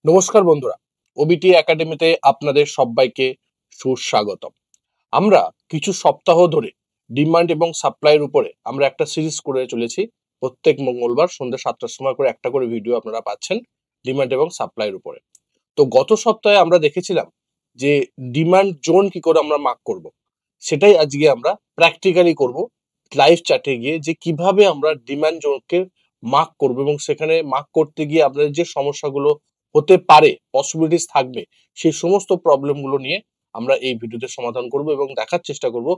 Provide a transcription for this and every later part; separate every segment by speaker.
Speaker 1: নমস্কার বন্ধুরা, ওবিটি একাডেমিতে আপনাদের সবাইকে সুস্বাগতম। আমরা কিছু সপ্তাহ ধরে ডিমান্ড এবং সাপ্লাইয়ের উপরে আমরা একটা সিরিজ করে চলেছি। প্রত্যেক মঙ্গলবার সন্ধ্যা 7টার সময় করে একটা করে ভিডিও আপনারা পাচ্ছেন ডিমান্ড এবং সাপ্লাইয়ের উপরে। তো গত সপ্তাহে আমরা দেখেছিলাম যে ডিমান্ড জোন কি করে আমরা মার্ক করব, সেটাই আজকে আমরা প্র্যাকটিক্যালি করব লাইভ চ্যাটে গিয়ে, যে কিভাবে আমরা ডিমান্ড জোনকে মার্ক করব এবং সেখানে মার্ক করতে গিয়ে আপনাদের যে সমস্যাগুলো হতে পারে, পসিবিলিটিস থাকবে, সেই সমস্ত প্রবলেমগুলো নিয়ে আমরা এই ভিডিওতে সমাধান করব এবং দেখার চেষ্টা করব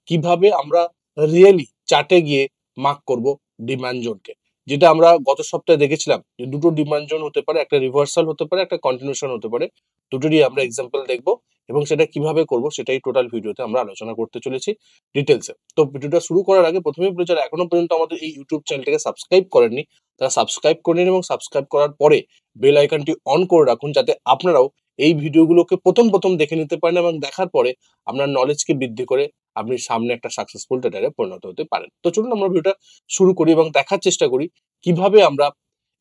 Speaker 1: কিভাবে আমরা রিয়েলি চার্টে গিয়ে মার্ক করব ডিমান্ড জোনকে। যেটা আমরা গত সপ্তাহে দেখেছিলাম যে দুটো ডিমান্ড জোন হতে পারে, একটা রিভার্সাল হতে পারে, একটা কন্টিনিউশন হতে পারে। দুটোরই আমরা এক্সাম্পল দেখব এবং সেটা কিভাবে করব সেটাই টোটাল ভিডিওতে আমরা আলোচনা করতে চলেছি ডিটেলসে। তো ভিডিওটা শুরু করার আগে প্রথমেই বলে, যারা এখনো পর্যন্ত আমাদের এই ইউটিউব চ্যানেলটাকে সাবস্ক্রাইব করেননি তারা সাবস্ক্রাইব করে নিন এবং সাবস্ক্রাইব করার পরে বেল আইকনটি অন করে রাখুন, যাতে আপনারাও এই ভিডিওগুলোকে প্রথম দেখে নিতে পারেন এবং দেখার পরে আপনার নলেজকে বৃদ্ধি করে আপনি সামনে একটা সাকসেসফুল ট্রেডারে পরিণত হতে পারেন। তো চলুন আমরা ভিডিওটা শুরু করি এবং দেখার চেষ্টা করি কিভাবে আমরা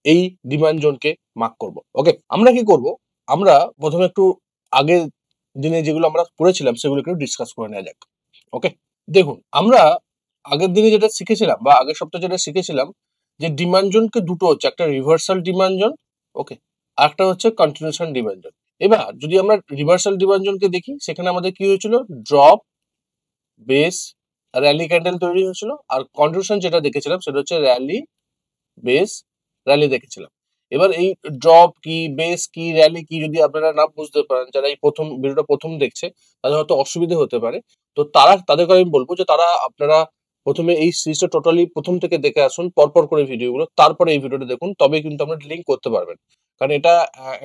Speaker 1: এই ডিমান্ড জোনকে মার্ক করব। ওকে, আমরা কি করব, আমরা প্রথমে একটু আগের দিনে যেগুলো আমরা পড়েছিলাম সেগুলো একটু ডিসকাস করে নেওয়া যাক। ওকে, দেখুন আমরা আগের দিনে যেটা শিখেছিলাম বা আগের সপ্তাহে যেটা শিখেছিলাম যে ডিমান্ড জোনকে দুটো হচ্ছে, একটা রিভার্সাল ডিমান্ড জোন, ওকে, আর একটা হচ্ছে কন্টিনিউশন ডিমান্ড জোন। এবার যদি আমরা রিভার্সাল ডিমান্ড জোনকে দেখি, সেখানে আমাদের কি হয়েছিল, ড্রপ বেস র্যালি ক্যান্ডেল তৈরি হয়েছিল, আর কন্টিনিউশন যেটা দেখেছিলাম সেটা হচ্ছে র্যালি বেস র্যালি দেখেছিলাম। এবার এই ড্রপ কি, বেস কি, র্যালি কি যদি আপনারা না বুঝতে পারেন, যারা এই প্রথম ভিডিওটা প্রথম দেখছে তাদের হয়তো অসুবিধা হতে পারে। তো তাদেরকে আমি বলবো যে আপনারা প্রথমে এই সিরিজটা টোটালি প্রথম থেকে দেখে আসুন, পরপর করে ভিডিওগুলো, তারপরে এই ভিডিওটা দেখুন, তবে কিন্তু আপনারা লিঙ্ক করতে পারবেন। কারণ এটা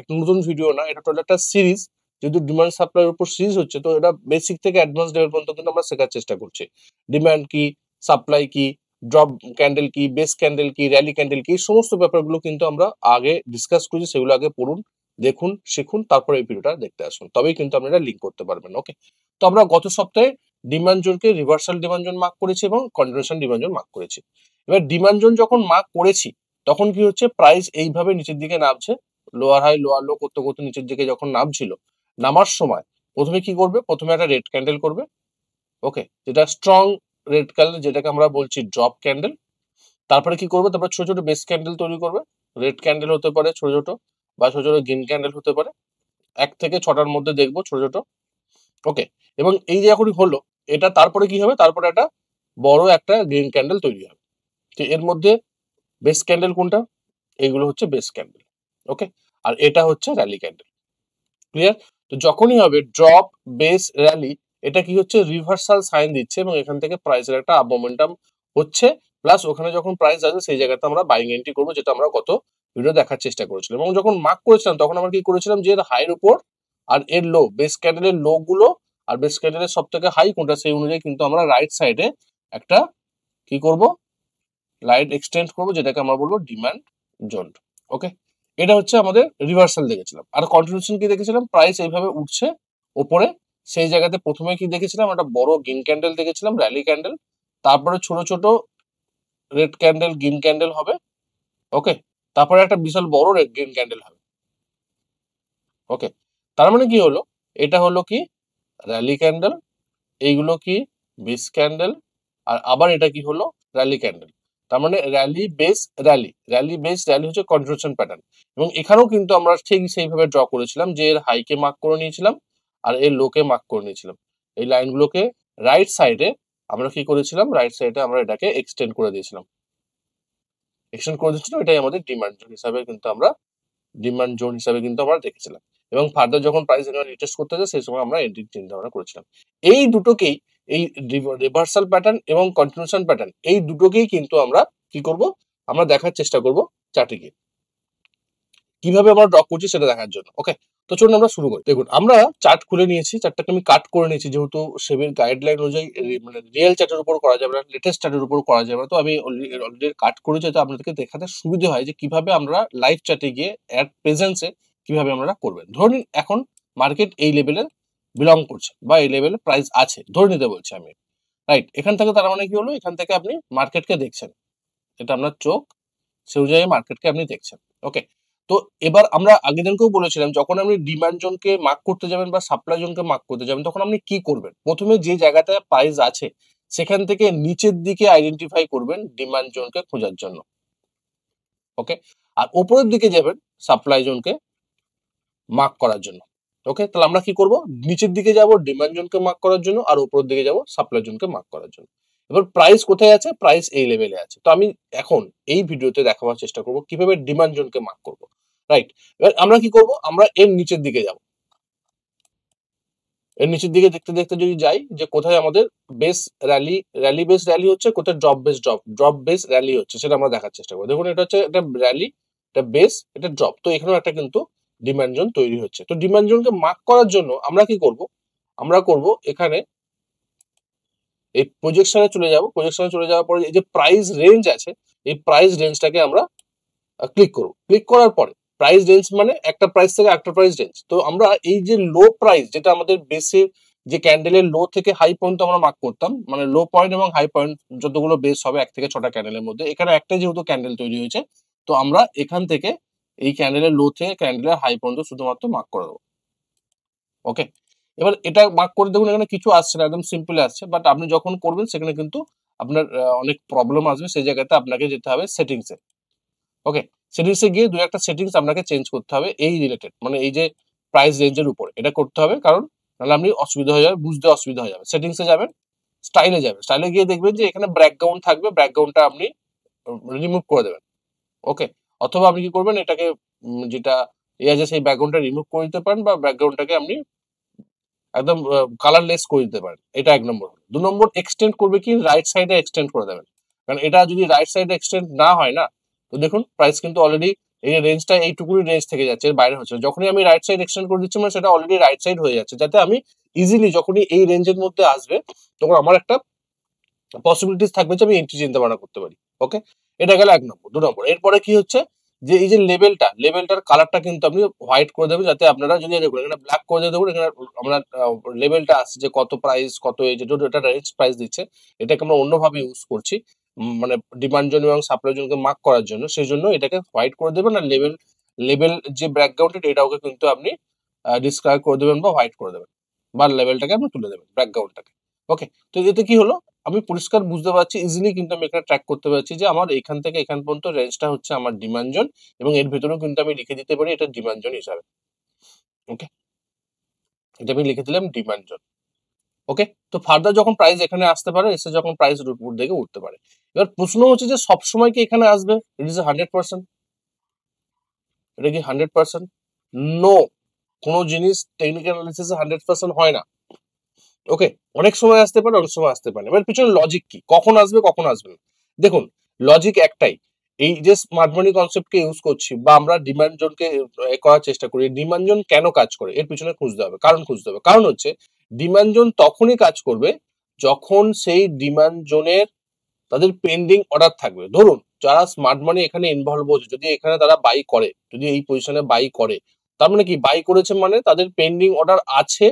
Speaker 1: একটা নতুন ভিডিও না, এটা টোটাল একটা সিরিজ। যেহেতু ডিমান্ড সাপ্লাইয়ের উপর সিরিজ হচ্ছে, তো এটা বেসিক থেকে অ্যাডভান্স লেভেল পর্যন্ত কিন্তু আমরা শেখার চেষ্টা করছি। ডিমান্ড কি, সাপ্লাই কি, ড্রপ ক্যান্ডেল কি, বেস ক্যান্ডেল কি, র্যালি ক্যান্ডেল কি, সমস্ত ব্যাপারগুলো কিন্তু আমরা আগে ডিসকাস করেছি। সেগুলো আগে পড়ুন, দেখুন, শিখুন, তারপরে এই ভিডিওটা দেখতে আসুন, তবেই কিন্তু আপনারা লিঙ্ক করতে পারবেন। ওকে, তো আমরা গত সপ্তাহে ডিমান্ড জোনকে রিভার্সাল ডিমান্ড জোন মার্ক করেছি এবং কন্টিনিউশন ডিমান্ড জোন মার্ক করেছি। এবার ডিমান্ড জোন যখন মার্ক করেছি তখন কি হচ্ছে, প্রাইস এইভাবে নিচের দিকে নামছে, লোয়ার হাই লোয়ার লো করতে করতে নিচের দিকে যখন নামছিল, নামার সময় প্রথমে কি করবে, প্রথমে একটা রেড ক্যান্ডেল করবে। ওকে, যেটা স্ট্রং রেড ক্যান্ডেল, যেটাকে আমরা বলছি ড্রপ ক্যান্ডেল। তারপরে কি করবে, তারপরে ছোট ছোট বেস ক্যান্ডেল তৈরি করবে। রেড ক্যান্ডেল হতে পারে ছোট ছোট, বা ছোট ছোট গ্রিন ক্যান্ডেল হতে পারে, 1 থেকে 6টার মধ্যে দেখবো ছোট ছোট। ওকে, এবং এই যে এখনই হলো এটা, তারপরে কি হবে, তারপরে একটা বড় একটা গ্রিন ক্যান্ডেল তৈরি হবে। তো এর মধ্যে বেস ক্যান্ডেল কোনটা, এইগুলো হচ্ছে বেস ক্যান্ডেল। ওকে, আর এটা হচ্ছে র্যালি ক্যান্ডেল। ক্লিয়ার? তো যখনই হবে ড্রপ বেস র্যালি, এটা কি হচ্ছে, রিভার্সাল সাইন দিচ্ছে এবং এখান থেকে প্রাইসের একটা আপ মোমেন্টাম হচ্ছে। প্লাস ওখানে যখন প্রাইস আছে সেই জায়গাতে আমরা বাইং এন্ট্রি করবো, যেটা আমরা গত ভিডিও দেখার চেষ্টা করেছিলাম। এবং যখন মার্ক করেছিলাম তখন আমরা কি করেছিলাম, যে এর হাইয়ের উপর আর এর লো, বেস ক্যান্ডেলের লো গুলো আর বেস ক্যান্ডেলের সব থেকে হাই কোনটা, সেই অনুযায়ী কিন্তু আমরা রাইট সাইডে একটা কি করব, লাইট এক্সটেন্ড করবো, যেটাকে আমরা বলবো ডিমান্ড জোন। ওকে, এটা হচ্ছে আমাদের রিভার্সাল দেখেছিলাম। আর কন্টিনিউশন কি দেখেছিলাম, প্রাইস এইভাবে উঠছে ওপরে, সেই জায়গাতে প্রথমে কি দেখেছিলাম, একটা বড় গ্রিন ক্যান্ডেল দেখেছিলাম, র্যালি ক্যান্ডেল। তারপরে ছোট ছোট রেড ক্যান্ডেল, গ্রিন ক্যান্ডেল হবে। ওকে, তারপরে একটা বিশাল বড় রেড গ্রিন ক্যান্ডেল হবে। ওকে, তার মানে কি হলো, এটা হলো কি র্যালি ক্যান্ডেল, এইগুলো কি বেস ক্যান্ডেল, আর আবার এটা কি হলো র্যালি ক্যান্ডেল। তার মানে rally base rally, rally base rally হচ্ছে কন্টিনিউশন প্যাটার্ন। এবং এখানেও কিন্তু আমরা ঠিক সেইভাবে ড্র করেছিলাম, যে এর হাইকে মার্ক করে নিয়েছিলাম আর এর লোকে মার্ক করে নিয়েছিলাম। এই লাইনগুলোকে রাইট সাইডে আমরা কি করেছিলাম, রাইট সাইডে আমরা এটাকে এক্সটেন্ড করে দিয়েছিলাম, এটাই আমাদের ডিমান্ড জোন হিসাবে কিন্তু আমরা দেখেছিলাম। এবং ফার্দার যখন প্রাইস এখানে রিটেস্ট করতে যায় সেই সময় আমরা এন্ট্রি চিন্তা ভাবনা করেছিলাম। এই দুটোকেই, এই রিভার্সাল প্যাটার্ন এবং কন্টিনিউশন প্যাটার্ন, এই দুটোকেই কিন্তু আমরা কি করব, আমরা দেখার চেষ্টা করব চার্টে গিয়ে কিভাবে আমরা ড্র করছি সেটা দেখার জন্য। ওকে, তো চলুন আমরা শুরু করি। দেখুন আমরা চার্ট খুলে নিয়েছি, চার্টটাকে আমি কাট করে নিয়েছি, যেহেতু সেবির গাইডলাইন অনুযায়ী মানে রিয়েল চার্টের উপর করা যাবে না, লেটেস্ট চার্টের উপর করা যাবে না। তো আমি অলরেডি কাট করেছি, যাতে আপনাদেরকে দেখাতে সুবিধা হয় যে কিভাবে আমরা লাইভ চার্টে গিয়ে অ্যাট প্রেজেন্সে কিভাবে আমরা করবেন। ধরুন এখন মার্কেট এই লেভেলে বিলং করছে বা এই লেভেলে প্রাইস আছে, ধরে নিতে বলছি আমি। রাইট, এখান থেকে তার মানে কি হলো, এখান থেকে আপনি মার্কেটকে দেখছেন, এটা আপনার চোখ, সেই অনুযায়ী মার্কেটকে আপনি দেখছেন। ওকে, তো এবার আমরা আগের দিনকেও বলেছিলাম, যখন আপনি ডিমান্ড জোনকে মার্ক করতে যাবেন বা সাপ্লাই জোনকে মার্ক করতে যাবেন, তখন আপনি কি করবেন? প্রথমে যে জায়গাতে প্রাইস আছে সেখান থেকে নিচের দিকে আইডেন্টিফাই করবেন ডিমান্ড জোনকে খোঁজার জন্য। ওকে, আর উপরের দিকে যাবেন সাপ্লাই জোনকে মার্ক করার জন্য। ওকে, তাহলে আমরা কি করব? নিচের দিকে যাব ডিমান্ড জোনকে মার্ক করার জন্য, আর উপরের দিকে যাব সাপ্লাই জোনকে মার্ক করার জন্য। এবার প্রাইস কোথায় আছে? প্রাইস এই লেভেলে আছে। তো আমি এখন এই ভিডিওতে দেখাবার চেষ্টা করব কিভাবে ডিমান্ড জোনকে মার্ক করব। রাইট, এবার আমরা কি করব? আমরা এর নিচের দিকে যাব। এর নিচের দিকে দেখতে দেখতে যদি যাই যে কোথায় আমাদের base rally, rally base rally হচ্ছে, কোথায় drop base drop, drop base rally হচ্ছে, সেটা আমরা দেখার চেষ্টা করবো। দেখুন এটা হচ্ছে একটা র্যালি, এটা বেস, এটা ড্রপ। তো এখানেও একটা কিন্তু ডিমান্ড জোন তৈরি হচ্ছে। তো ডিমান্ড জোনকে মার্ক করার জন্য আমরা কি করব? আমরা করব এখানে এই প্রজেকশনে চলে যাব। প্রজেকশনে চলে যাওয়ার পরে এই যে প্রাইস রেঞ্জ আছে, এই প্রাইস রেঞ্জটাকে আমরা ক্লিক করব। ক্লিক করার পরে প্রাইস রেঞ্জ মানে একটা প্রাইস থেকে একটা প্রাইস রেঞ্জ। তো আমরা এই যে লো প্রাইস, যেটা আমাদের বেসের যে ক্যান্ডেলের লো থেকে হাই পয়েন্ট আমরা মার্ক করতাম, মানে লো পয়েন্ট এবং হাই পয়েন্ট যতগুলো বেস হবে 1 থেকে 6টা ক্যান্ডেলের মধ্যে, এখানে একটাই যেহেতু ক্যান্ডেল তৈরি হয়েছে, তো আমরা এখান থেকে এই ক্যান্ডেলের লো থেকে ক্যান্ডেলের হাই পর্যন্ত শুধুমাত্র মার্ক করে দেবো। ওকে, এবার এটা মার্ক করে দেখুন এখানে কিছু আসছে না, একদম সিম্পল আসছে। বাট আপনি যখন করবেন সেখানে কিন্তু আপনার অনেক প্রবলেম আসবে। সেই জায়গাতে আপনাকে যেতে হবে সেটিংসে। ওকে, সেটিংসে গিয়ে দু একটা সেটিংস আপনাকে চেঞ্জ করতে হবে এই রিলেটেড, মানে এই যে প্রাইস রেঞ্জের উপরে এটা করতে হবে, কারণ নাহলে আপনি অসুবিধা হয়ে যাবে, বুঝতে অসুবিধা হয়ে যাবে। সেটিংসে যাবেন, স্টাইলে যাবেন, স্টাইলে গিয়ে দেখবেন যে এখানে ব্যাকগ্রাউন্ড থাকবে, ব্যাকগ্রাউন্ডটা আপনি রিমুভ করে দেবেন। ওকে, অথবা আপনি কি করবেন, এটাকে যেটা আছে সেই ব্যাকগ্রাউন্ডটা রিমুভ করে দিতে পারেন, বা ব্যাকগ্রাউন্ডটাকে আপনি একদম কালারলেস করে দিতে পারেন। এটা 1 নম্বর। 2 নম্বর, এক্সটেন্ড করবে কি রাইট সাইডে এক্সটেন্ড করে দেবেন, কারণ এটা যদি রাইট সাইডে এক্সটেন্ড না হয় না, তো দেখুন প্রাইস কিন্তু অলরেডি এই রেঞ্জটা এইটুকুনি রেঞ্জ থেকে যাচ্ছে, এর বাইরে হচ্ছে। যখনই আমি রাইট সাইড এক্সটেন্ড করে দিচ্ছি মানে সেটা অলরেডি রাইট সাইড হয়ে যাচ্ছে, যাতে আমি ইজিলি যখনই এই রেঞ্জের মধ্যে আসবে তখন আমার একটা পসিবিলিটিস থাকবে যে আমি এন্ট্রি চিন্তা ভাবনা করতে পারি। ওকে, এটা গেল 1 নম্বর। 2 নম্বর, এরপরে কি হচ্ছে যে এই যে লেভেলটার কালারটা কিন্তু আপনি হোয়াইট করে দেবেন, যাতে আপনারা যদি দেখুন এখানে ব্ল্যাক করে দিয়ে দেখুন এখানে আমরা লেভেলটা আসছে যে কত প্রাইস, কত এই যে এটা রেঞ্জ প্রাইস দিচ্ছে, এটাকে আমরা অন্যভাবে ইউজ করছি, মানে ডিমান্ড জোন এবং সাপ্লাই জোনকে মার্ক করার জন্য। সেই জন্য এটাকে হোয়াইট করে দেবেন, আর লেভেল যে ব্যাকগ্রাউন্ড এটাকে কিন্তু আপনি ডিসক্রাইব করে দেবেন বা হোয়াইট করে দেবেন, বা লেভেলটাকে আপনি তুলে দেবেন ব্যাকগ্রাউন্ডটাকে। ওকে, তো এতে কি হলো, আমি পরিষ্কার বুঝতে পারছি, ইজিলি কিন্তু আমি এখানে ট্র্যাক করতে পারছি যে আমার এখান থেকে এখান পর্যন্ত রেঞ্জটা হচ্ছে আমার ডিমান্ড জোন, এবং এর ভেতরেও কিন্তু আমি লিখে দিতে পারি এটা ডিমান্ড জোন হিসাবে। ওকে, এটা আমি লিখে দিলাম ডিমান্ড জোন। ওকে, তো ফার্দার যখন প্রাইস এখানে আসতে পারে, এসে যখন প্রাইস উপর দিকে উঠতে পারে, এবার প্রশ্ন হচ্ছে যে সবসময় কি এখানে আসবে? It is 100%? এটা কি 100%? নো, কোনো জিনিস টেকনিক্যাল অ্যানালিসিসে 100% হয় না। ওকে, অনেক সময় আসতে পারে, অনেক সময় আসতে পারে না। এবার পিছনে লজিক কি, কখন আসবে কখন আসবে না? দেখুন, লজিক একটাই, এই যে স্মার্ট মানি কনসেপ্টকে ইউজ করছি বা আমরা ডিমান্ড জোনকে করার চেষ্টা করি, ডিমান্ড জোন কেন কাজ করে এর পিছনে খুঁজতে হবে, কারণ খুঁজতে হবে। কারণ হচ্ছে ডিমান্ড জোন তখনই কাজ করবে যখন সেই ডিমান্ড জোনের তাদের পেন্ডিং অর্ডার থাকবে। ধরুন যারা স্মার্ট মানি এখানে ইনভলভ হচ্ছে, যদি এখানে তারা বাই করে, যদি এই পজিশনে বাই করে, তার মানে কি, বাই করেছে মানে তাদের পেন্ডিং অর্ডার আছে,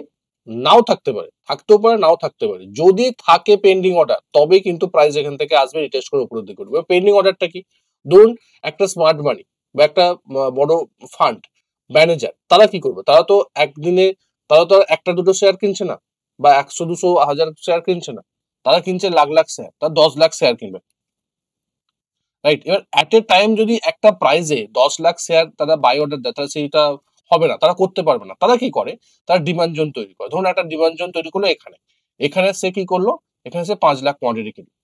Speaker 1: নাও থাকতে পারে, থাকতেও পারে, নাও থাকতে পারে। যদি থাকে পেন্ডিং অর্ডার, তবে কিন্তু প্রাইস এখান থেকে আসবে, রিটেস্ট করে উপরের দিকে উঠবে। পেন্ডিং অর্ডারটা কি? ধরুন একটা স্মার্ট মানি বা একটা বড় ফান্ড ম্যানেজার, তারা কি করবে? তারা তো একদিনে, তারা তো একটা দুটো শেয়ার কিনছে না, বা 100 200 1000 শেয়ার কিনছে না, তারা কিনছে লাখ লাখ শেয়ার, তারা 10 লাখ শেয়ার কিনবে। রাইট, এবার এট এ টাইম যদি একটা প্রাইজে 10 লাখ শেয়ার তারা বাই অর্ডার দেয়, তাহলে সেইটা হবে না, তারা করতে পারবে না। তারা কি করে? তারা ডিমান্ড জোন তৈরি করে। ধরুন একটা ডিমান্ড জোন তৈরি করলো এখানে, এখানে সে কি করলো, এখানে সে 5 লাখ কোয়ান্টিটি কিনলো।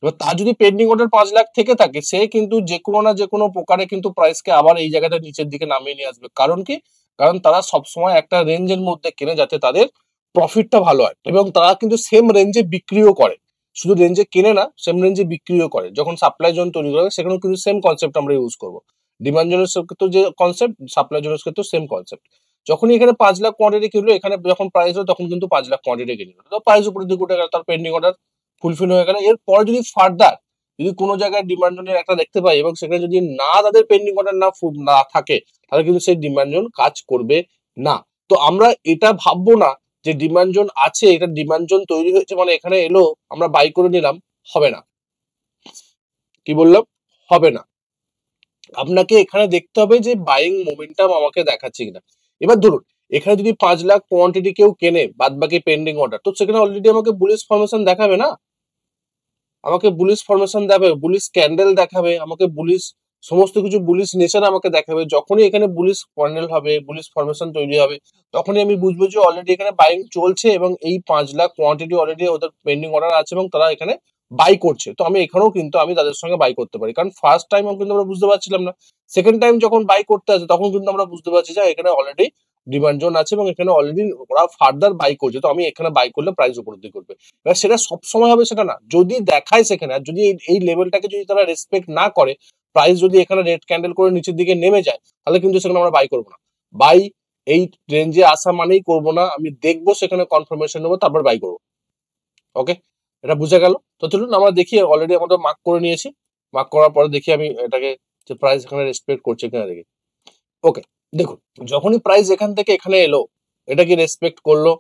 Speaker 1: এবার তার যদি পেন্ডিং অর্ডার 5 লাখ থেকে থাকে, সে কিন্তু যে কোনো না যে কোনো প্রকারে কিন্তু প্রাইসকে আবার এই জায়গাটা নিচের দিকে নামিয়ে নিয়ে আসবে। কারণ কি? কারণ তারা সবসময় একটা রেঞ্জের মধ্যে কেনে, যাতে তাদের প্রফিটটা ভালো হয়, এবং তারা কিন্তু সেম রেঞ্জে বিক্রিও করে। শুধু রেঞ্জে কেনে না, সেম রেঞ্জে বিক্রিও করে। যখন সাপ্লাই জোন তৈরি করে সেখানেও কিন্তু সেম কনসেপ্ট আমরা ইউজ করবো। ডিমান্ড জোনের ক্ষেত্রে যে কনসেপ্ট, সাপ্লাই জোনের ক্ষেত্রে সেম কনসেপ্ট। যখনই এখানে 5 লাখ কোয়ান্টিটি কিনলো, এখানে যখন প্রাইস হয় তখন কিন্তু 5 লাখ কোয়ান্টিটি কিনলো, তো প্রাইস উপরে দিকে উঠে গেল, তার পেন্ডিং অর্ডার ফুলফিল হয়ে গেল। এরপরে যদি ফার্দার যদি কোনো জায়গায় ডিমান্ড জোনের একটা দেখতে পাই, এবং সেখানে যদি না তাদের পেন্ডিং অর্ডার না থাকে, তাহলে কিন্তু সেই ডিমান্ড জোন কাজ করবে না। তো আমরা এটা ভাববো না যে ডিমান্ড জোন আছে, এটা ডিমান্ড জোন তৈরি হয়েছে মানে এখানে এলো আমরা বাই করে নিলাম, হবে না। কি বললাম? হবে না। আপনাকে এখানে দেখতে হবে যে বাইং মোমেন্টাম আমাকে দেখাচ্ছে কিনা। এবার ধরুন এখানে যদি 5 লাখ কোয়ান্টিটি কেউ কেনে বাদ বাকি পেন্ডিং অর্ডার, তো সেখানে অলরেডি আমাকে বুলিশ ফরমেশন দেখাবে না, আমাকে বুলিশ ফরমেশন দেখাবে, বুলিশ ক্যান্ডেল দেখাবে, আমাকে বুলিশ সমস্ত কিছু বুলিশ নেচার আমাকে দেখাবে। যখনই এখানে বুলিশ ক্যান্ডেল হবে, বুলিশ ফরমেশন তৈরি হবে, তখনই আমি বুঝবো যে অলরেডি এখানে বাইং চলছে এবং এই 5 লাখ কোয়ান্টিটি অলরেডি ওদের পেন্ডিং অর্ডার আছে এবং তারা এখানে বাই করছে। তো আমি এখানেও কিন্তু আমি তাদের সঙ্গে বাই করতে পারি, কারণ ফার্স্ট টাইম কিন্তু আমরা বুঝতে পারছিলাম না, সেকেন্ড টাইম যখন বাই করতে আছে তখন কিন্তু আমরা বুঝতে পারছি যে এখানে অলরেডি ডিমান্ড জোন আছে এবং এখানে অলরেডি ওরা ফার্দার বাই করছে। তো আমি এখানে বাই করলে প্রাইস উপর দিকে করবে। এবার সেটা সবসময় হবে সেটা না, যদি দেখায় সেখানে, আর যদি এই লেভেলটাকে যদি তারা রেসপেক্ট না করে, প্রাইস যদি এখানে রেড ক্যান্ডেল করে নিচের দিকে নেমে যায়, তাহলে কিন্তু সেখানে আমরা বাই করবো না। বাই এই রেঞ্জে আসা মানেই করবো না, আমি দেখবো সেখানে কনফার্মেশন নেবো তারপর বাই করবো। ওকে, এটা বুঝে গেল। তো চলুন আমরা দেখি, অলরেডি আমাদের মার্ক করে নিয়েছি, মার্ক করার পরে দেখি আমি এটাকে যে প্রাইস এখানে রেসপেক্ট করছে কিনা দেখি। ওকে, দেখুন যখনই প্রাইস এখান থেকে এখানে এলো, এটা কি রেসপেক্ট করলো?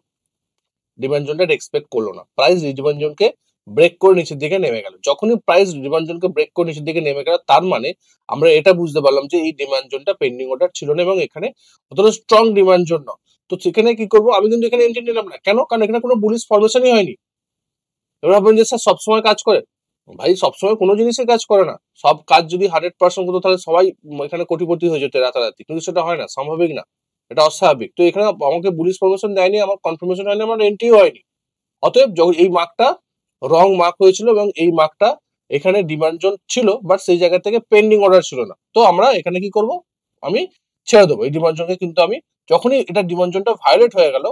Speaker 1: ডিমান্ড জোনটা রেসপেক্ট করলো না, প্রাইস ডিমান্ড জোনকে ব্রেক করে নিচের দিকে নেমে গেল। যখনই প্রাইস ডিমান্ড জোনকে ব্রেক করে নিচের দিকে নেমে গেল, তার মানে আমরা এটা বুঝতে পারলাম যে এই ডিমান্ড জোনটা পেন্ডিং অর্ডার ছিল না এবং এখানে অতটা স্ট্রং ডিমান্ড জোন না। তো সেখানে কি করবো, আমি কিন্তু এখানে এন্ট্রি নিলাম না। কেন? কারণ এখানে কোনো বুলিশ ফরমেশনই হয়নি। এবার ভাববেন যে স্যার সবসময় কাজ করে। ভাই সবসময় কোনো জিনিসই কাজ করে না। সব কাজ যদি 100% করতো তাহলে সবাই এখানে কোটিপতি হয়ে যেত রাতারাতি, কিন্তু সেটা হয় না, স্বাভাবিক না, এটা অস্বাভাবিক। তো এখানে আমাকে বুলিশ ফরমেশন দেয়নি, আমার কনফার্মেশন হয়নি, আমার এন্ট্রিও হয়নি। অতএব এই মার্কটা রং মার্ক হয়েছিল এবং এই মার্কটা এখানে ডিমান্ড জোন ছিল, বাট সেই জায়গা থেকে পেন্ডিং অর্ডার ছিল না। তো আমরা এখানে কি করব, আমি ছেড়ে দেবো এই ডিমান্ড জোনকে। কিন্তু আমি যখনই এটা ডিমান্ড জোনটা ভায়োলেট হয়ে গেল,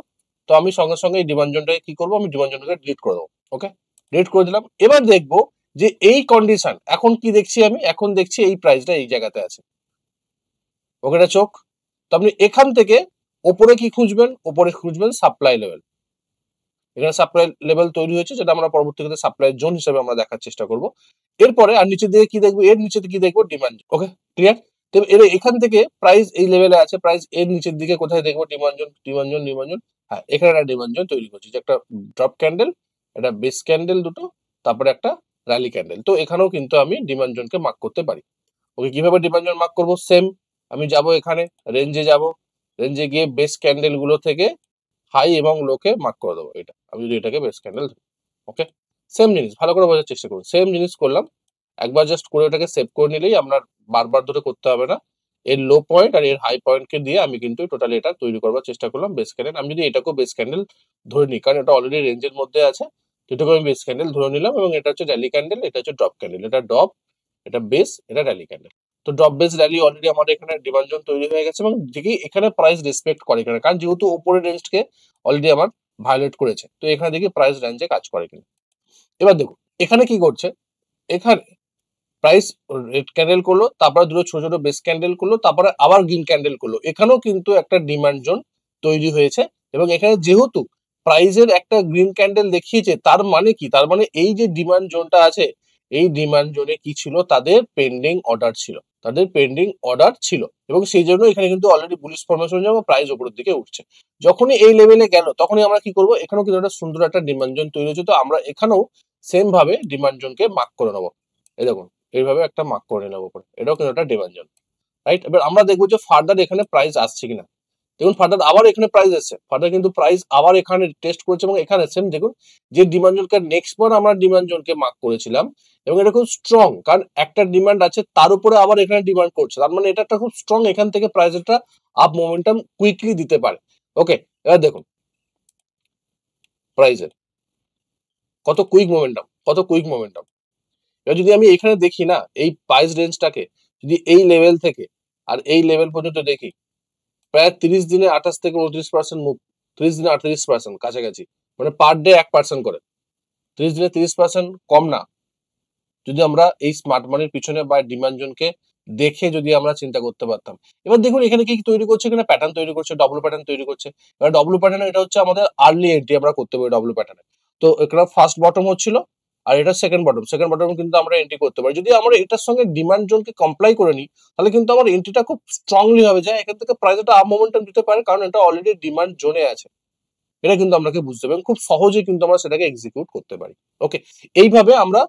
Speaker 1: তো আমি সঙ্গে সঙ্গে এই ডিমান্ড জোনটাকে কি করবো, আমি ডিমান্ড জোনটাকে ডিলিট করে দেবো। ওকে, ডিলিট করে দিলাম। এবার দেখবো যে এই কন্ডিশন এখন কি দেখছি, আমি এখন দেখছি এই প্রাইসটা এই জায়গাতে আছে। ওকেটা চোখ। তো আপনি এখান থেকে ওপরে কি খুঁজবেন, ওপরে খুঁজবেন সাপ্লাই লেভেল। এখানে সাপ্লাই লেভেল তৈরি হয়েছে, যেটা আমরা পরবর্তীতে সাপ্লাই জোন হিসেবে আমরা দেখার চেষ্টা করব। এরপরে আর নিচের দিকে কি দেখবো, এর নিচে কি দেখবো, ডিমান্ড। ওকে, ক্লিয়ার। তো এর এখান থেকে প্রাইস এই লেভেলে আছে, প্রাইস এর নিচের দিকে কোথায় দেখবো, demand zone, demand zone, demand zone. হ্যাঁ, এখানে একটা ডিমান্ড জোন তৈরি করছে, যে একটা ড্রপ ক্যান্ডেল, একটা বেস ক্যান্ডেল দুটো, তারপরে একটা র্যালি ক্যান্ডেল। তো এখানেও কিন্তু আমি ডিমান্ড জোনকে মার্ক করতে পারি। ওকে, কিভাবে ডিমান্ড জোন মার্ক করবো, সেম, আমি যাব এখানে রেঞ্জে, যাব রেঞ্জে গিয়ে বেস ক্যান্ডেল গুলো থেকে হাই এবং লোকে মার্ক করে দেবো। এটা আমি যদি এটাকে বেস ক্যান্ডেল ধরি। ওকে, সেম জিনিস, ভালো করে বোঝার চেষ্টা করুন। সেম জিনিস করলাম, একবার জাস্ট করে ওটাকে সেভ করে নিলেই আপনার বারবার ধরে করতে হবে না। এর লো পয়েন্ট আর এর হাই পয়েন্টকে দিয়ে আমি কিন্তু টোটালি এটা তৈরি করবার চেষ্টা করলাম বেস ক্যান্ডেল। আমি যদি এটাকেও বেস ক্যান্ডেল ধরে নিই, কারণ এটা অলরেডি রেঞ্জের মধ্যে আছে, এটাকে আমি বেস ক্যান্ডেল ধরে নিলাম। এবং এটা হচ্ছে র্যালি ক্যান্ডেল, এটা হচ্ছে ড্রপ ক্যান্ডেল, এটা ড্রপ, এটা বেস, এটা র্যালি ক্যান্ডেল। তো ড্রপ বেস র্যালি অলরেডি আমাদের এখানে ডিমান্ড জোন তৈরি হয়ে গেছে এবং দেখি এখানে প্রাইস রেসপেক্ট করে এখানে, কারণ যেহেতু উপরের রেঞ্জকে অলরেডি আমার ভায়োলেট করেছে। তো এখানে দেখি প্রাইস রেঞ্জে কাজ করে কিনা। এবার দেখুন এখানে কি করছে, এখানে প্রাইস রেড ক্যান্ডেল করলো, তারপরে দুটো ছোট ছোট বেস ক্যান্ডেল করলো, তারপরে আবার গ্রিন ক্যান্ডেল করলো। এখানেও কিন্তু একটা ডিমান্ড জোন তৈরি হয়েছে এবং এখানে যেহেতু প্রাইসের একটা গ্রিন ক্যান্ডেল দেখিয়েছে, তার মানে কি, তার মানে এই যে ডিমান্ড জোনটা আছে, এই ডিমান্ড জোনে কি ছিল, তাদের পেন্ডিং অর্ডার ছিল, তাদের পেন্ডিং অর্ডার ছিল এবং সেই জন্য এখানে কিন্তু অলরেডি বুলিশ ফরমেশন যাবে, প্রাইস উপরের দিকে উঠছে। যখনই এই লেভেলে গেল, তখনই আমরা কি করব, এখানেও কিন্তু একটা সুন্দর একটা ডিমান্ড জোন তৈরি হচ্ছে। তো আমরা এখানেও সেম ভাবে ডিমান্ড জোনকে মার্ক করে নেবো। এই দেখুন এইভাবে একটা মার্ক করে নিলাম উপরে, এটাও কিন্তু একটা ডিমান্ড জোন, রাইট। এবার আমরা দেখবো যে ফার্দার এখানে প্রাইস আসছে কিনা। দেখুন ফার্দার আবার এখানে প্রাইস এসছে, ফার্দার কিন্তু প্রাইস আবার এখানে টেস্ট করেছে এবং এখানে সেম দেখুন যে ডিমান্ড জোনকে নেক্সট বার আমরা ডিমান্ড জোনকে মার্ক করেছিলাম এবং এটা খুব স্ট্রং, কারণ একটা ডিমান্ড আছে তার উপরে আবার এখানে ডিমান্ড করছে, তার মানে এটা একটা খুব স্ট্রং, এখান থেকে প্রাইস একটা আপ মোমেন্টাম কুইকলি দিতে পারে। ওকে, এবার দেখুন প্রাইসের কত কুইক মোমেন্টাম, কত কুইক মোমেন্টাম। এবার যদি আমি এখানে দেখি না, এই প্রাইস রেঞ্জটাকে যদি এই লেভেল থেকে আর এই লেভেল পর্যন্ত দেখি, প্রায় 30 দিনে 28 থেকে 29% মুভ, 30 দিনে 38% কাছাকাছি, মানে পার ডে 1% করে। 30 দিনে 30% কম না, যদি আমরা এই স্মার্ট মানির পিছনে বা ডিমান্ড জোনকে দেখে যদি আমরা চিন্তা করতে পারতাম। এবার দেখুন এখানে কি তৈরি করছে, এখানে প্যাটার্ন তৈরি করছে, ডব্লু প্যাটার্ন তৈরি করছে। এবার ডব্লু প্যাটার্ন এটা হচ্ছে আমাদের আর্লি এন্ট্রি, আমরা করতে পারি ডব্লু প্যাটার্নে। তো এখানে ফার্স্ট বটম হচ্ছিল আর এটা সেকেন্ড বটম, সেকেন্ড বটম কিন্তু আমরা এন্ট্রি করতে পারি। যদি আমরা এটার সঙ্গে ডিমান্ড জোনকে কমপ্লাই করে নিই, তাহলে কিন্তু আমার এন্ট্রিটা খুব স্ট্রংলি হবে, যায় এখান থেকে প্রাইস একটা আপ মোমেন্টাম দিতে পারে, কারণ এটা অলরেডি ডিমান্ড জোনে আছে। এটা কিন্তু আমাকে বুঝতে হবে এবং খুব সহজে কিন্তু আমরা সেটাকে এক্সিকিউট করতে পারি। ওকে, এইভাবে আমরা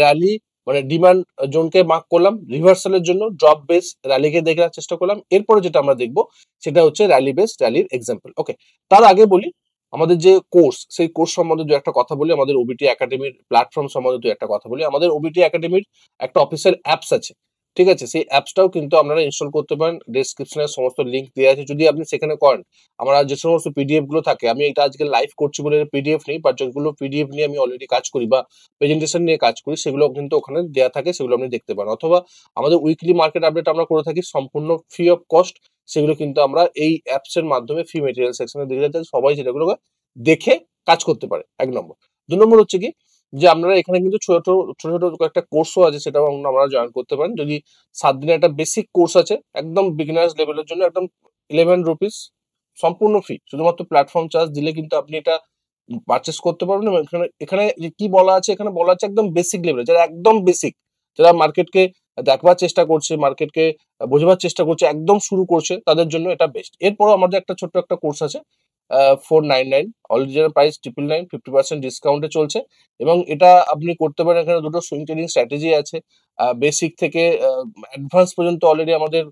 Speaker 1: র্যালি মানে ডিমান্ড জোনকে মার্ক করলাম, রিভার্সালের জন্য ড্রপ বেস র্যালিকে দেখার চেষ্টা করলাম। এরপরে যেটা আমরা দেখবো সেটা হচ্ছে র্যালি বেস র্যালির এক্সাম্পল। ওকে, তার আগে বলি আমাদের যে কোর্স, সেই কোর্স সম্বন্ধে দু একটা কথা বলি, আমাদের ওবিটি একাডেমির প্ল্যাটফর্ম সম্বন্ধে দু একটা কথা বলি। আমাদের ওবিটি একাডেমির একটা অফিসিয়াল অ্যাপস আছে, ঠিক আছে? সেই অ্যাপসটাও কিন্তু আপনারা ইনস্টল করতে পারেন, ডেসক্রিপশনে সমস্ত লিঙ্ক দেওয়া আছে। যদি আপনি সেখানে করেন, আমরা যে সমস্ত পিডিএফ গুলো থাকে, আমি এটা আজকে লাইভ করছি বলে পিডিএফ নেই, বাট যেগুলো পিডিএফ নিয়ে আমি অলরেডি কাজ করি বা প্রেজেন্টেশন নিয়ে কাজ করি, সেগুলো কিন্তু ওখানে দেওয়া থাকে, সেগুলো আপনি দেখতে পারেন। অথবা আমাদের উইকলি মার্কেট আপডেট আমরা করে থাকি সম্পূর্ণ ফ্রি অফ কস্ট, সেগুলো কিন্তু আমরা এই অ্যাপস এর মাধ্যমে ফ্রি মেটেরিয়াল সেকশনে দিয়ে যাতে সবাই সেগুলো দেখে কাজ করতে পারে, 1 নম্বর। 2 নম্বর হচ্ছে কি, যে আপনারা এখানে কিন্তু ছোট ছোট ছোট কয়েকটা কোর্সও আছে, সেটাও আমরা জয়েন করতে পারেন। যদি 7 দিনের একটা বেসিক কোর্স আছে একদম বিগিনার্স লেভেলের জন্য, একদম 11 রুপিস, সম্পূর্ণ ফ্রি, শুধুমাত্র প্ল্যাটফর্ম চার্জ দিলে কিন্তু আপনি এটা পারচেস করতে পারবেন। এবং এখানে এখানে যে কি বলা আছে, এখানে বলা আছে একদম বেসিক লেভেলে, যারা একদম বেসিক, যারা মার্কেটকে দেখবার চেষ্টা করছে, মার্কেটকে বোঝবার চেষ্টা করছে, একদম শুরু করছে, তাদের জন্য এটা বেস্ট। এরপরও আমাদের একটা ছোট্ট একটা কোর্স আছে 499, অরিজিনাল প্রাইস 999, 50% ডিসকাউন্টে চলছে। এবং এটা আপনি করতে পারেন, এখানে দুটো সুইং ট্রেডিং স্ট্র্যাটেজি আছে, বেসিক থেকে অ্যাডভান্স পর্যন্ত অলরেডি আমাদের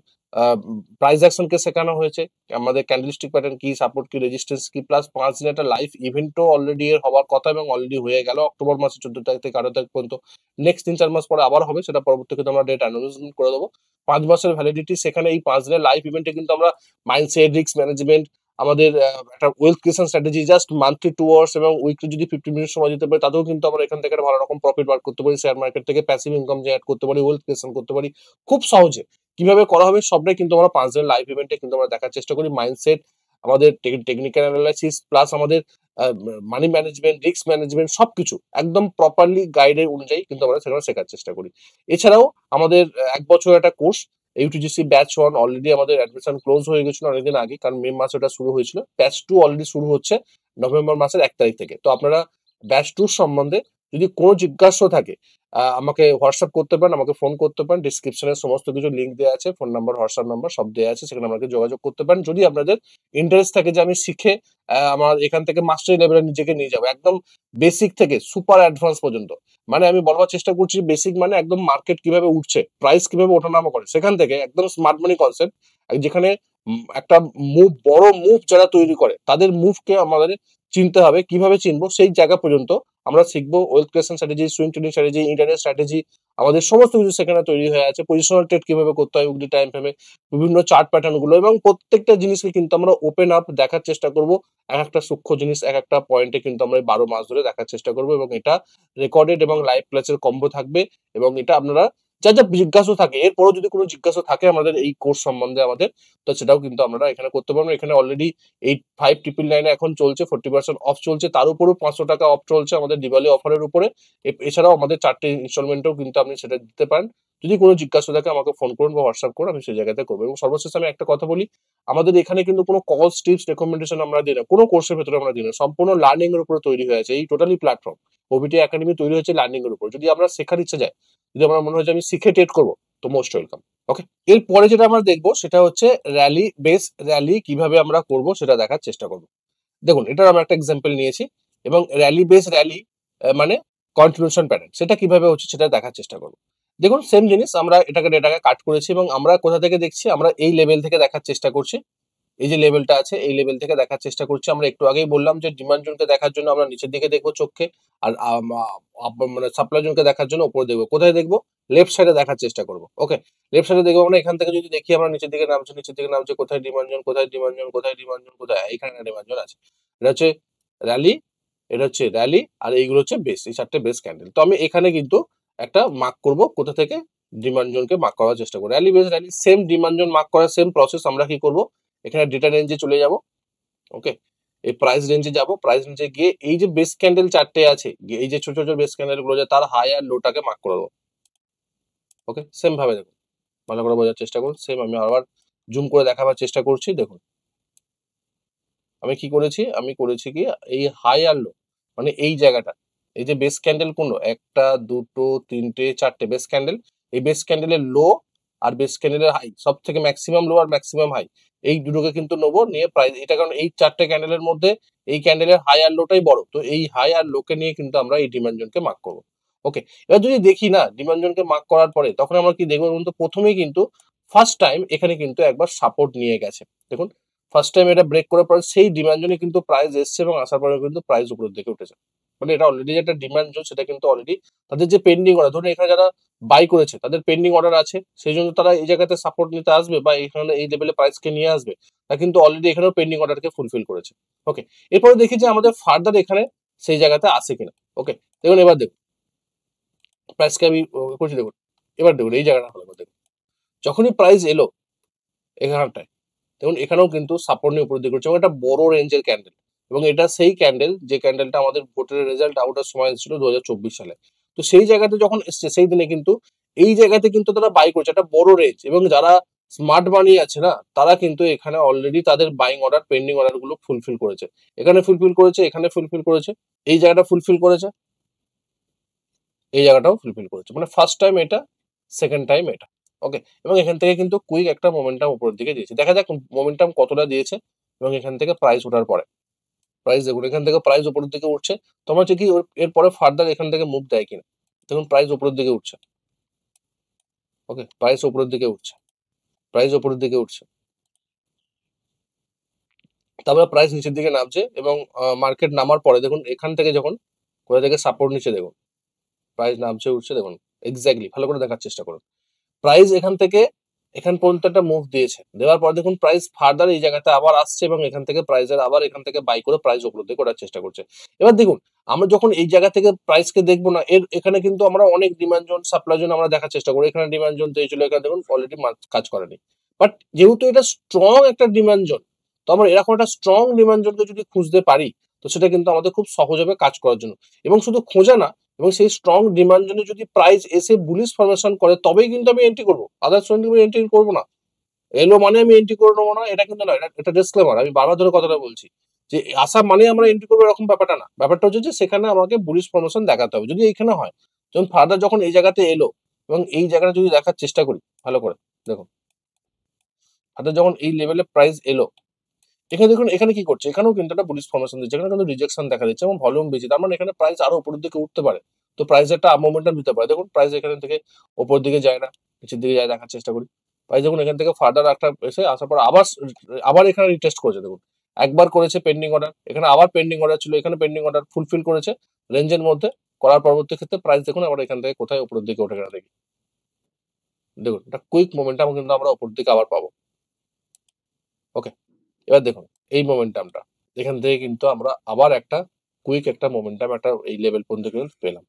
Speaker 1: প্রাইস অ্যাকশনকে শেখানো হয়েছে, আমাদের ক্যান্ডেলস্টিক প্যাটার্ন কি, সাপোর্ট কি, রেজিস্ট্যান্স কি, প্লাস 5 দিনের একটা লাইভ ইভেন্টও অলরেডি হওয়ার কথা এবং অলরেডি হয়ে গেল অক্টোবর মাসের 14 তারিখ থেকে 18 তারিখ পর্যন্ত। নেক্সট 3-4 মাস পরে আবার হবে, সেটা পরবর্তী কিন্তু আমরা ডেট অ্যানাউন্সমেন্ট করে দেবো। 5 মাসের ভ্যালিডিটি, সেখানে এই 5 দিনের লাইভ ইভেন্টে কিন্তু আমরা মাইন্ডসেট, রিস্ক ম্যানেজমেন্ট, আমাদের একটা wealth creation strategy, just monthly 2 hours এবং উইকলি যদি 50 মিনিট সময় দিতে পারি, তাতেও কিন্তু আমরা এখান থেকে একটা ভালো রকম প্রফিট বার করতে পারি, শেয়ার মার্কেট থেকে প্যাসিভ ইনকাম জেনারেট করতে পারি, ওয়েলথ ক্রিয়েশন করতে পারি খুব সহজে। কিভাবে করা হবে সবটাই কিন্তু আমরা 5 দিনের লাইভ ইভেন্টে কিন্তু আমরা দেখার চেষ্টা করি। মাইন্ডসেট, আমাদের টেকনিক্যাল অ্যানালাইসিস, প্লাস আমাদের মানি ম্যানেজমেন্ট, রিস্ক ম্যানেজমেন্ট, সবকিছু একদম প্রপারলি গাইডের অনুযায়ী কিন্তু আমরা সেখানে শেখার চেষ্টা করি। এছাড়াও আমাদের 1 বছর একটা কোর্স ইউটিজিসি ব্যাচ 1 অলরেডি আমাদের অ্যাডমিশন ক্লোজ হয়ে গেছিল অনেকদিন আগে, কারণ মে মাসে ওটা শুরু হয়েছিল। ব্যাচ 2 অলরেডি শুরু হচ্ছে নভেম্বর মাসের 1 তারিখ থেকে। তো আপনারা ব্যাচ 2 সম্বন্ধে যদি কোনো জিজ্ঞাসা থাকে, আমাকে হোয়াটসঅ্যাপ করতে পারেন, আমাকে ফোন করতে পারেন, ডিসক্রিপশনে সমস্ত কিছু লিঙ্ক দেওয়া আছে, ফোন নাম্বার, হোয়াটসঅ্যাপ নাম্বার সব দেওয়া আছে, সেখানে আমাকে যোগাযোগ করতে পারেন। যদি আপনাদের ইন্টারেস্ট থাকে যে আমি শিখে আমার এখান থেকে মাস্টারি লেভেলে নিজেকে নিয়ে যাবো, একদম বেসিক থেকে সুপার অ্যাডভান্স পর্যন্ত, মানে আমি বলবার চেষ্টা করছি বেসিক মানে একদম মার্কেট কিভাবে উঠছে, প্রাইস কিভাবে ওঠানামা করে, সেখান থেকে একদম স্মার্ট মানি কনসেপ্ট, যেখানে একটা মুভ, বড় মুভ যারা তৈরি করে তাদের মুভকে আমাদের চিনতে হবে, কিভাবে চিনবো সেই জায়গা পর্যন্ত আমরা শিখবো। Wealth creation strategy, swing trading strategy, internet strategy, আমাদের সমস্ত কিছু সেখানে তৈরি হয়ে আছে। পজিশনাল ট্রেড কিভাবে করতে হয় উইকলি টাইম ফ্রেমে, বিভিন্ন চার্ট প্যাটার্ন গুলো, এবং প্রত্যেকটা জিনিসকে কিন্তু আমরা ওপেন আপ দেখার চেষ্টা করব। এক একটা সূক্ষ্ম জিনিস, এক একটা পয়েন্টে কিন্তু আমরা 12 মাস ধরে দেখার চেষ্টা করবো। এবং এটা রেকর্ডেড এবং লাইভ ক্লাসের কম্বো থাকবে। এবং এটা আপনারা যা যা জিজ্ঞাসা থাকে, এরপরও যদি কোনো জিজ্ঞাসা থাকে আমাদের এই কোর্স সম্বন্ধে আমাদের, তো সেটাও কিন্তু আমরা এখানে করতে পারবো। এখানে অলরেডি 85,999 এখন চলছে, 40% অফ চলছে, তার উপরেও 500 টাকা অফ চলছে আমাদের দিওয়ালি অফারের উপরে। এছাড়াও আমাদের 4টে ইনস্টলমেন্টেও কিন্তু আপনি সেটা দিতে পারেন। যদি কোনো জিজ্ঞাসা থাকে আমাকে ফোন করুন বা হোয়াটসঅ্যাপ করুন, আমি সেই জায়গাতে করবো। এবং সর্বশেষে আমি একটা কথা বলি, আমাদের এখানে কিন্তু কোনো কলস, টিপস, রেকমেন্ডেশন আমরা দিই না, কোনো কোর্সের ভেতরে আমরা দিই না, সম্পূর্ণ লার্নিং এর উপরে তৈরি হয়ে আছে এই টোটালি প্ল্যাটফর্ম। ওবিটি একাডেমি তৈরি হয়েছে লার্নিং এর উপর। যদি আমরা শেখার ইচ্ছে যায়, যদি আমার মনে হয় যে আমি শিখে ট্রেড করবো, তো মোস্ট ওয়েলকাম। ওকে, এরপরে যেটা আমরা দেখবো সেটা হচ্ছে র্যালি বেস র্যালি কিভাবে আমরা করব সেটা দেখার চেষ্টা করবো। দেখুন, এটার আমরা একটা এক্সাম্পল নিয়েছি, এবং র্যালি বেস র্যালি মানে কন্টিনিউশন প্যাটার্ন, সেটা কিভাবে হচ্ছে সেটা দেখার চেষ্টা করবো। দেখুন, সেম জিনিস, আমরা এটাকে ডেটাকে কাট করেছি এবং আমরা কোথা থেকে দেখছি, আমরা এই লেভেল থেকে দেখার চেষ্টা করছি। এই যে লেভেলটা আছে, এই লেভেল থেকে দেখার চেষ্টা করছি। আমরা একটু আগেই বললাম যে ডিমান্ড জোনকে দেখার জন্য আমরা নিচের দিকে দেখবো চোখকে, আর মানে সাপ্লাই জোনকে দেখার জন্য উপরে দেখবো। কোথায় দেখবো? লেফট সাইডে দেখার চেষ্টা করবো। ওকে, লেফট সাইডে দেখবো আমরা এখান থেকে যদি দেখি, আমরা নিচের দিকে নামছে, নিচের দিকে নামছে, কোথায় ডিমান্ড জোন, কোথায় ডিমান্ড জোন, কোথায় ডিমান্ড জোন, কোথায়, এখানে ডিমান্ড জোন আছে। এটা হচ্ছে র্যালি, এটা হচ্ছে র্যালি, আর এইগুলো হচ্ছে বেস, এই 4টে বেস ক্যান্ডেল। তো আমি এখানে কিন্তু একটা মার্ক করব, কোথা থেকে ডিমান্ড জোনকে মার্ক করার চেষ্টা করবো। Rally base rally, same demand zone mark করার সেম প্রসেস। আমরা কি করব, এখানে ডেটা রেঞ্জে চলে যাব। ওকে, এই প্রাইস রেঞ্জে যাব, প্রাইস রেঞ্জে গিয়ে এই যে বেস ক্যান্ডেল 4টে আছে, এই যে ছোট ছোট বেস ক্যান্ডেল গুলো, তার হাই আর লোটাকে মার্ক করে দেবো। ওকে, সেম ভাবে দেখুন, ভালো করে বোঝার চেষ্টা করুন। সেম আমি আবার জুম করে দেখাবার চেষ্টা করছি। দেখুন আমি কি করেছি, আমি করেছি কি, এই হাই আর লো, মানে এই জায়গাটা, এই যে বেস ক্যান্ডেল কোনো একটা, দুটো, তিনটে, 4টে বেস ক্যান্ডেল, এই বেস ক্যান্ডেলের লো আর বেস ক্যান্ডেলের হাই, সব থেকে ম্যাক্সিমাম লো আর ম্যাক্সিমাম হাই, এই দুটোকে কিন্তু নেবো, নিয়ে প্রাইস, এটা কারণ এই 4টে ক্যান্ডেলের মধ্যে এই ক্যান্ডেলের হাই আর লোটাই বড়, তো এই হাই আর লোকে নিয়ে কিন্তু আমরা এই ডিমান্ড জোনকে মার্ক করবো। ওকে, এবার যদি দেখি না ডিমান্ড জোনকে মার্ক করার পরে, তখন আমরা কি দেখবো বলুন তো? প্রথমেই কিন্তু ফার্স্ট টাইম এখানে কিন্তু একবার সাপোর্ট নিয়ে গেছে। দেখুন, ফার্স্ট টাইম এটা ব্রেক করার পরে সেই ডিমান্ড জোনে কিন্তু প্রাইস এসছে এবং আসার পরে কিন্তু প্রাইস উপরের দিকে উঠেছে। মানে এটা অলরেডি একটা ডিমান্ড জোন, সেটা কিন্তু অলরেডি তাদের যে পেন্ডিং অর্ডার, ধরুন এখানে যারা বাই করেছে তাদের পেন্ডিং অর্ডার আছে, সেই জন্য তারা এই জায়গাতে সাপোর্ট নিতে আসবে বা এখানে এই লেভেলে প্রাইসকে নিয়ে আসবে, তা কিন্তু অলরেডি এখানেও পেন্ডিং অর্ডারকে ফুলফিল করেছে। ওকে, এরপরে দেখি যে আমাদের ফার্দার এখানে সেই জায়গাতে আসে কিনা। ওকে, দেখুন এবার দেখুন প্রাইসকে আমি করছি, দেখুন এবার দেখুন এই জায়গাটা হলো, দেখুন যখনই প্রাইস এলো এখানটায়, দেখুন এখানেও কিন্তু সাপোর্ট নিয়ে উপরের দিকে উঠছে এবং একটা বড় রেঞ্জের ক্যান্ডেল, এবং এটা সেই ক্যান্ডেল যে ক্যান্ডেলটা আমাদের ভোটের রেজাল্ট আউটের সময় এসেছিল 2024 সালে। তো সেই জায়গাতে যখন এসছে সেই দিনে কিন্তু এই জায়গাতে কিন্তু তারা বাই করছে একটা বড় রেঞ্জ, এবং যারা স্মার্ট মানি আছে না, তারা কিন্তু এখানে অলরেডি তাদের বাইং অর্ডার পেন্ডিং অর্ডার গুলো ফুলফিল করেছে। এখানে ফুলফিল করেছে, এখানে ফুলফিল করেছে, এই জায়গাটা ফুলফিল করেছে, এই জায়গাটাও ফুলফিল করেছে। মানে ফার্স্ট টাইম এটা, সেকেন্ড টাইম এটা। ওকে, এবং এখান থেকে কিন্তু কুইক একটা মোমেন্টাম উপরের দিকে দিয়েছে। দেখা যাক মোমেন্টাম কতটা দিয়েছে, এবং এখান থেকে প্রাইস ওঠার পরে প্রাইস দেখুন এখান থেকে প্রাইস উপরের দিকে উঠছে। তোমার হচ্ছে কি এরপরে ফার্দার এখান থেকে মুভ দেয় কিনা। দেখুন প্রাইস উপরের দিকে উঠছে। ওকে, প্রাইস উপরের দিকে উঠছে, প্রাইস উপরের দিকে উঠছে, তারপরে প্রাইস নিচের দিকে নামছে, এবং মার্কেট নামার পরে দেখুন এখান থেকে যখন কোথা থেকে সাপোর্ট নিচে, দেখুন প্রাইস নামছে উঠছে, দেখুন এক্স্যাক্টলি ভালো করে দেখার চেষ্টা করুন। প্রাইস এখান থেকে এখান পর্যন্ত একটা মুভ দিয়েছে, দেওয়ার পর দেখুন প্রাইস ফার্দার এই জায়গাতে আবার আসছে, এবং এখান থেকে প্রাইসের আবার এখান থেকে বাই করে প্রাইস উপর দিকে করার চেষ্টা করছে। এবার দেখুন আমরা যখন এই জায়গা থেকে প্রাইসকে দেখবো না, এখানে কিন্তু আমরা অনেক ডিমান্ড জোন সাপ্লাই জোন আমরা দেখার চেষ্টা করি। এখানে ডিমান্ড জোন তৈরি ছিল, এখানে দেখুন অলরেডি কাজ করেনি। বাট যেহেতু এটা স্ট্রং একটা ডিমান্ড জোন, তো আমরা এরকম একটা স্ট্রং ডিমান্ড জোনকে যদি খুঁজতে পারি, তো সেটা কিন্তু আমাদের খুব সহজ হবে কাজ করার জন্য। এবং শুধু খোঁজা না, এবং সেই স্ট্রং ডিমান্ড জোনে যদি প্রাইস এসে বুলিশ ফরমেশন করে, তবেই কিন্তু আমি এন্ট্রি করবো, আদার্স আমি এন্ট্রি করবো না। এলো মানে আমি এন্ট্রি করে নেবো না, এটা কিন্তু না, এটা ডিসক্লেমার, আমি বারবার ধরে কথাটা বলছি যে আসা মানে আমরা এন্ট্রি করবো এরকম ব্যাপারটা না। ব্যাপারটা হচ্ছে যে সেখানে আমাকে বুলিশ ফরমেশন দেখাতে হবে। যদি এইখানে হয়, যখন ফার্দার যখন এই জায়গাতে এলো, এবং এই জায়গাটা যদি দেখার চেষ্টা করি ভালো করে, দেখুন ফার্দার যখন এই লেভেলে প্রাইস এলো, এখানে দেখুন এখানে কি করছে, এখানেও কিন্তু একটা বুলিশ ফরমেশন দিচ্ছে, এখানে কিন্তু রিজেকশন দেখা দিচ্ছে এবং ভলিউম বেশি, তার মানে এখানে প্রাইস আরো উপরের দিকে উঠতে পারে। তো প্রাইস একটা আপ মোমেন্টাম দিতে পারে। দেখুন প্রাইস এখান থেকে উপর দিকে যায় না, নিচের দিকে যায়, দেখার চেষ্টা করি। প্রাইস দেখুন এখান থেকে ফার্দার একটা এসে আসার পর আবার আবার এখানে রিটেস্ট করেছে। দেখুন একবার করেছে পেন্ডিং অর্ডার, এখানে আবার পেন্ডিং অর্ডার ছিল, এখানে পেন্ডিং অর্ডার ফুলফিল করেছে রেঞ্জের মধ্যে, করার পরবর্তী ক্ষেত্রে প্রাইস দেখুন আবার এখান থেকে কোথায় উপরের দিকে ওঠে কিনা দেখি। দেখুন একটা কুইক মোমেন্টাম কিন্তু আমরা উপর দিকে আবার পাবো। ওকে, এবার দেখুন এই মোমেন্টামটা এখান থেকে কিন্তু আমরা আবার একটা কুইক একটা মোমেন্টাম একটা এই লেভেল পর্যন্ত কিন্তু পেলাম।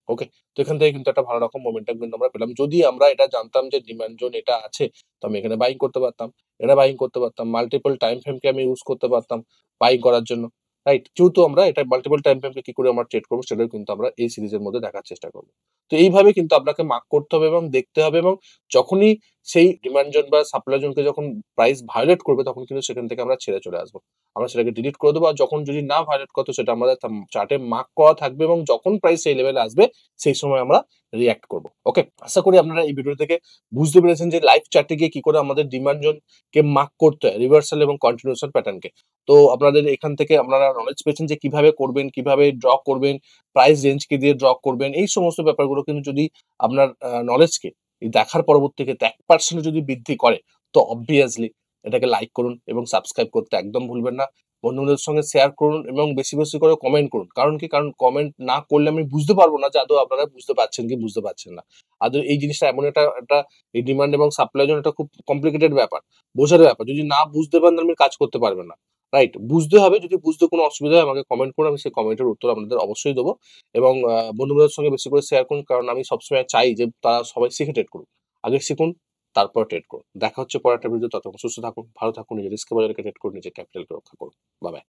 Speaker 1: ওকে, তো এখান থেকে কিন্তু একটা ভালো রকম মোমেন্টাম কিন্তু আমরা পেলাম। যদি আমরা এটা জানতাম যে ডিমান্ড জোন এটা আছে, তো আমি এখানে বাইং করতে পারতাম, এটা বাইং করতে পারতাম, মাল্টিপল টাইম ফ্রেমকে আমি ইউজ করতে পারতাম বাইং করার জন্য। রাইট, যেহেতু আমরা এটা মাল্টিপল টাইম ফ্রেমকে কি করে আমরা ট্রেড করবো, সেটাও কিন্তু আমরা এই সিরিজের মধ্যে দেখার চেষ্টা করবো। তো এইভাবে কিন্তু আপনাকে মার্ক করতে হবে এবং দেখতে হবে, এবং যখনই সেই ডিমান্ড জোন বা সাপ্লাই জোনকে যখন প্রাইস ভায়োলেট করবে, তখন কিন্তু সেখান থেকে আমরা ছেড়ে চলে আসবো, আমরা সেটাকে ডিলিট করে দেবো। আর যখন যদি না ভায়োলেট করতো, সেটা আমাদের চার্টে মার্ক করা থাকবে, এবং যখন প্রাইস এই লেভেলে আসবে সেই সময় আমরা রিঅ্যাক্ট করব। ওকে, আশা করি আপনারা এই ভিডিও থেকে বুঝতে পেরেছেন যে লাইভ চার্টে গিয়ে কি করে আমাদের ডিমান্ড জোন কে মার্ক করতে হয়, রিভার্সাল এবং কন্টিনিউশন প্যাটার্নকে। তো আপনাদের এখান থেকে আপনারা নলেজ পেয়েছেন যে কিভাবে করবেন, কিভাবে ড্র করবেন, প্রাইস রেঞ্জকে দিয়ে ড্র করবেন, এই সমস্ত ব্যাপারগুলো কিন্তু যদি আপনার নলেজকে দেখার পরবর্তী ক্ষেত্রে 1% যদি বৃদ্ধি করে, তো অবভিয়াসলি এটাকে লাইক করুন এবং সাবস্ক্রাইব করতে একদম ভুলবেন না। বন্ধুদের সঙ্গে শেয়ার করুন এবং বেশি বেশি করে কমেন্ট করুন। কারণ কি, কারণ কমেন্ট না করলে আমি বুঝতে পারবো না যে আদৌ আপনারা বুঝতে পারছেন কি বুঝতে পারছেন না। আদৌ এই জিনিসটা এমন একটা এই ডিমান্ড এবং সাপ্লাই জন্য একটা খুব কমপ্লিকেটেড ব্যাপার, বোঝার ব্যাপার। যদি না বুঝতে পারেন তাহলে আপনি কাজ করতে পারবেন না। রাইট, বুঝতে হবে। যদি বুঝতে কোনো অসুবিধা হয় আমাকে কমেন্ট করুন, আমি সেই কমেন্টের উত্তর আপনাদের অবশ্যই দেবো। এবং বন্ধুদের সঙ্গে বেশি করে শেয়ার করুন, কারণ আমি সবসময় চাই যে তারা সবাই শিখে ট্রেড করুন। আগে শিখুন, তারপর ট্রেড করুন। দেখা হচ্ছে পরের একটা ভিডিও, ততক্ষণ সুস্থ থাকুন, ভালো থাকুন, নিজের রিস্ক বাজারকে ট্রেড করুন, নিজের ক্যাপিটালকে রক্ষা করুন। Bye bye.